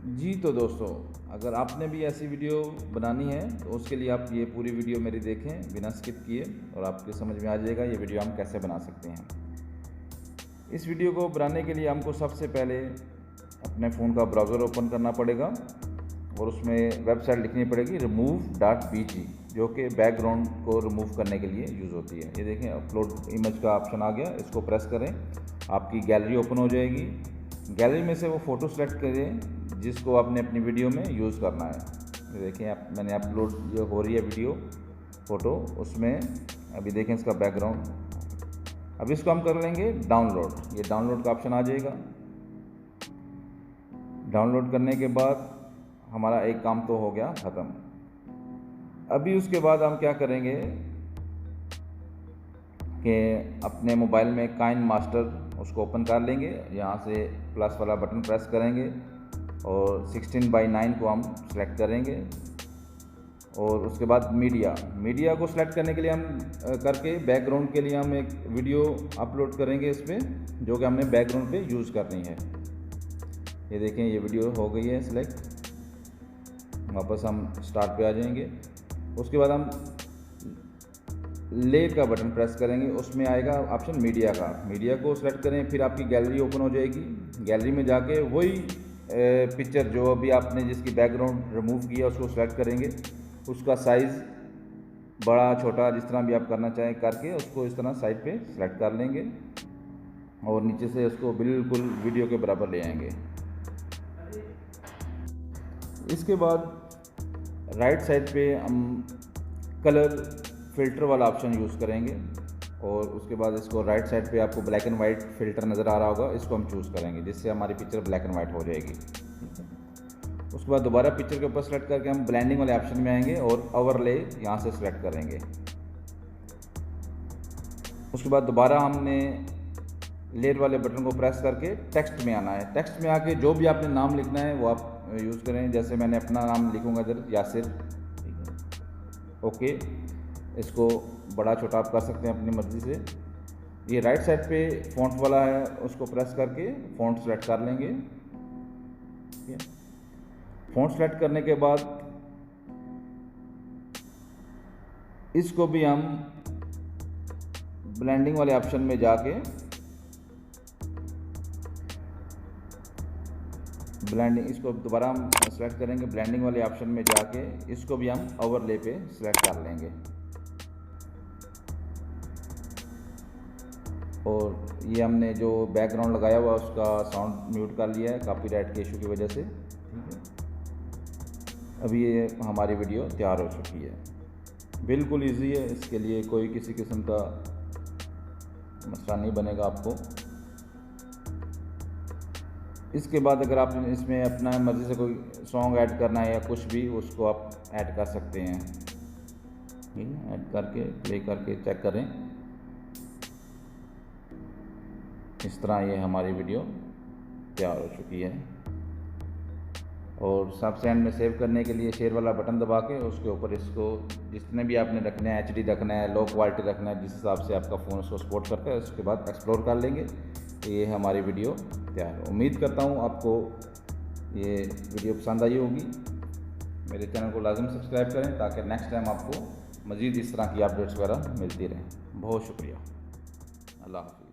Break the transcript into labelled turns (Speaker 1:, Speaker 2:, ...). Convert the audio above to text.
Speaker 1: जी तो दोस्तों, अगर आपने भी ऐसी वीडियो बनानी है तो उसके लिए आप ये पूरी वीडियो मेरी देखें बिना स्किप किए और आपके समझ में आ जाएगा ये वीडियो हम कैसे बना सकते हैं। इस वीडियो को बनाने के लिए हमको सबसे पहले अपने फ़ोन का ब्राउज़र ओपन करना पड़ेगा और उसमें वेबसाइट लिखनी पड़ेगी remove.bg, जो कि बैकग्राउंड को रिमूव करने के लिए यूज़ होती है। ये देखें, अपलोड इमेज का ऑप्शन आ गया, इसको प्रेस करें, आपकी गैलरी ओपन हो जाएगी। गैलरी में से वो फ़ोटो सेलेक्ट करें जिसको आपने अपनी वीडियो में यूज़ करना है। ये देखें, मैंने अपलोड ये हो रही है वीडियो फ़ोटो, उसमें अभी देखें इसका बैकग्राउंड। अब इसको हम कर लेंगे डाउनलोड। ये डाउनलोड का ऑप्शन आ जाएगा। डाउनलोड करने के बाद हमारा एक काम तो हो गया ख़त्म। अभी उसके बाद हम क्या करेंगे कि अपने मोबाइल में काइन मास्टर उसको ओपन कर लेंगे। यहाँ से प्लस वाला बटन प्रेस करेंगे और 16:9 को हम सेलेक्ट करेंगे और उसके बाद मीडिया को सिलेक्ट करने के लिए हम करके बैकग्राउंड के लिए हम एक वीडियो अपलोड करेंगे इस पर, जो कि हमने बैकग्राउंड पे यूज़ करनी है। ये देखें, ये वीडियो हो गई है सिलेक्ट। वापस हम स्टार्ट पे आ जाएंगे। उसके बाद हम ले का बटन प्रेस करेंगे, उसमें आएगा ऑप्शन मीडिया का। मीडिया को सिलेक्ट करें, फिर आपकी गैलरी ओपन हो जाएगी। गैलरी में जाके वही पिक्चर जो अभी आपने जिसकी बैकग्राउंड रिमूव किया उसको सिलेक्ट करेंगे। उसका साइज़ बड़ा छोटा जिस तरह भी आप करना चाहें करके उसको इस तरह साइड पे सिलेक्ट कर लेंगे और नीचे से उसको बिल्कुल वीडियो के बराबर ले आएंगे। इसके बाद राइट साइड पे हम कलर फ़िल्टर वाला ऑप्शन यूज़ करेंगे और उसके बाद इसको राइट साइड पे आपको ब्लैक एंड वाइट फ़िल्टर नज़र आ रहा होगा, इसको हम चूज़ करेंगे जिससे हमारी पिक्चर ब्लैक एंड वाइट हो जाएगी। उसके बाद दोबारा पिक्चर के ऊपर सेलेक्ट करके हम ब्लेंडिंग वाले ऑप्शन में आएंगे और ओवरले यहाँ से सिलेक्ट करेंगे। उसके बाद दोबारा हमने लेयर वाले बटन को प्रेस करके टेक्स्ट में आना है। टेक्स्ट में आके जो भी आपने नाम लिखना है वो आप यूज़ करें। जैसे मैंने अपना नाम लिखूँगा इधर यासिर, ओके। इसको बड़ा छोटा आप कर सकते हैं अपनी मर्ज़ी से। ये राइट साइड पे फ़ॉन्ट वाला है, उसको प्रेस करके फ़ॉन्ट सेलेक्ट कर लेंगे। फ़ॉन्ट सेलेक्ट करने के बाद इसको भी हम ब्लेंडिंग वाले ऑप्शन में जाके इसको दोबारा हम सेलेक्ट करेंगे। ब्लेंडिंग वाले ऑप्शन में जाके इसको भी हम ओवरले पे सेलेक्ट कर लेंगे और ये हमने जो बैकग्राउंड लगाया हुआ उसका साउंड म्यूट कर लिया है कॉपीराइट के इशू की वजह से। ठीक है, अभी ये हमारी वीडियो तैयार हो चुकी है। बिल्कुल इजी है, इसके लिए कोई किसी किस्म का मसला नहीं बनेगा आपको। इसके बाद अगर आप इसमें अपना मर्ज़ी से कोई सॉन्ग ऐड करना है या कुछ भी, उसको आप ऐड कर सकते हैं। ठीक है, ऐड करके प्ले करके चेक करें। इस तरह ये हमारी वीडियो तैयार हो चुकी है और सबसे एंड में सेव करने के लिए शेयर वाला बटन दबा के उसके ऊपर इसको जितने भी आपने रखना है, HD रखना है, लो क्वालिटी रखना है, जिस हिसाब से आपका फ़ोन उसको सपोर्ट करता है, उसके बाद एक्सप्लोर कर लेंगे। तो ये हमारी वीडियो तैयार है। उम्मीद करता हूँ आपको ये वीडियो पसंद आई होगी। मेरे चैनल को लाजिम सब्सक्राइब करें ताकि नेक्स्ट टाइम आपको मज़ीद इस तरह की अपडेट्स वगैरह मिलती रहें। बहुत शुक्रिया। अल्लाह हाफ़िज़।